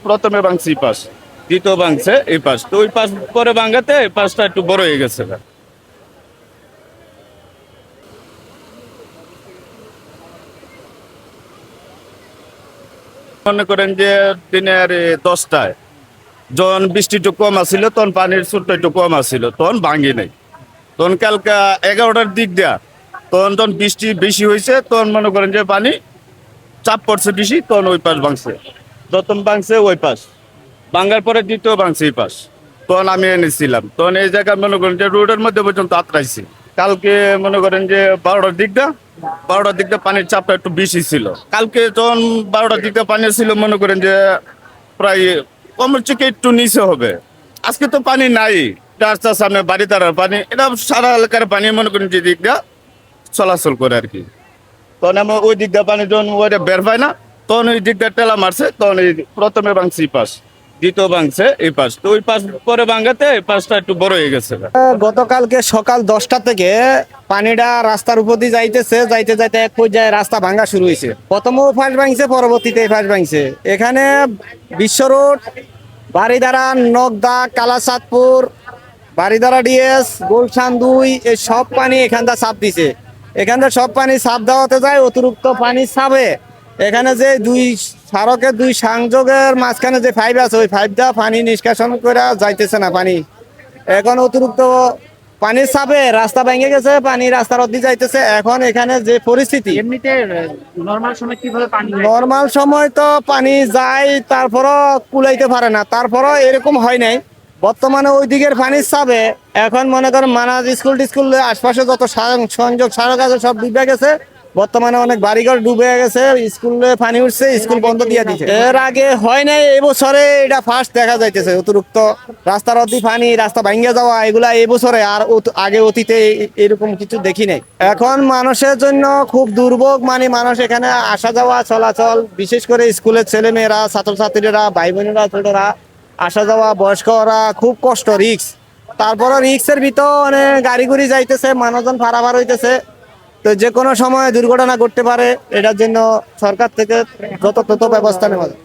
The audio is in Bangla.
প্রথমে ভাঙছে এই পাশ, দ্বিতীয় ভাঙছে এই পাশ, তো ওই পাশ পরে ভাঙাতে এই পাশটা একটু বড় হয়ে গেছে। মনে করেন যে দিনের 10টায় যখন বৃষ্টি একটু কম আসছিল, তখন পানির স্রোতটা একটু কম আসছিল, তখন ভাঙি নাই। তখন কালকে 11টার দিক দেয়া তখন তখন বৃষ্টি বেশি হয়েছে, তখন মনে করেন যে পানি চাপ পড়ছে বেশি, তখন ওই পাশ ভাঙছে। প্রথম ভাঙছে ওই পাশ, ভাঙার পরে দ্বিতীয় ভাঙছে এই পাশ, তখন আমি এনেছিলাম। তখন এই জায়গায় মনে করেন যে রোডের মধ্যে পর্যন্ত আটকাইছি। কালকে মনে করেন যে 12টার দিকটা পানির চাপটা একটু বেশি ছিল। কালকে যখন 12টার দিকটা পানি ছিল, মনে করেন যে প্রায় কমের থেকে একটু নিচে হবে। আজকে তো পানি নাই, রাস্তার সামনে বাড়ি তারার পানি, এটা সারা এলাকার পানি মনে করেন যে দিকটা চলাচল করে আর কি। তখন আমার ওই দিকটা পানি যখন ওইটা বের পায় না, তখন ওই দিকটা টেলা মারছে, তখন এই প্রথমে ভাঙছে এই পাশ, দ্বিতীয় ভাঙছে এই পাশ, তো ওই পাশ পরে ভাঙাতে এই পাশটা একটু বড় হয়ে গেছে। গতকালকে সকাল 10টা থেকে পানিটা রাস্তার উপর দিয়ে যাইতেছে, যাইতে যাইতে এক পর্যায়ে রাস্তা ভাঙা শুরু হয়েছে। প্রথমে ও ফাঁস ভাঙছে, পরবর্তীতে এই ফাঁস ভাঙছে। এখানে বিশ্ব রোড, বাড়িধারা, নগদা, কালাচাঁদপুর, বাড়িধারা ডিএস, গুলশান 2 এই সব পানি এখানটা চাপ দিছে। এখানটা সব পানি চাপ দেওয়াতে যায়, অতিরিক্ত পানি চাপে এখানে যে দুই সড়কের দুই সংযোগের মাঝখানে যে পাইপ আছে, ওই পাইপটা পানি নিষ্কাশন করে যাইতেছে না পানি। এখন অতিরিক্ত পানির চাপে রাস্তা ভেঙে গেছে, পানি রাস্তার অর্ধে যাইতেছে। এখন এখানে যে পরিস্থিতি, এমনিতে নরমাল সময় কিভাবে পানি যায়? নর্মাল সময় তো পানি যায়, তারপরও কুলাইতে পারে না, তারপরও এরকম হয় নাই। বর্তমানে ওই দিকের পানির চাপে এখন মনে করেন মানাজ স্কুল টিস্কুল আশপাশে যত সংযোগ সড়ক আছে সব ডুবে গেছে। বর্তমানে অনেক বাড়িঘর ডুবে গেছে, স্কুলে পানি উঠছে, স্কুল বন্ধ দিয়ে দিচ্ছে। এর আগে হয় নাই, এই বছরে এটা ফার্স্ট দেখা যাইতেছে। অতিরিক্ত রাস্তার অর্ধে পানি, রাস্তা ভাঙ্গে যাওয়া, এগুলা এই বছরে, আর আগে অতীতে এরকম কিছু দেখি নাই। এখন মানুষের জন্য খুব দুর্ভোগ, মানে মানুষ এখানে আসা যাওয়া চলাচল, বিশেষ করে স্কুলের ছেলে মেয়েরা, ছাত্রছাত্রীরা, ভাই বোনেরা, ছোটরা আসা যাওয়া, বয়স্করা খুব কষ্ট, রিক্স। তারপরে রিক্সের ভিতর অনেক গাড়ি গুড়ি যাইতেছে, মানুষজন পারাপার হইতেছে। তো যে কোনো সময় দুর্ঘটনা ঘটতে পারে, এটার জন্য সরকার থেকে যত তত ব্যবস্থা নেওয়া যায়।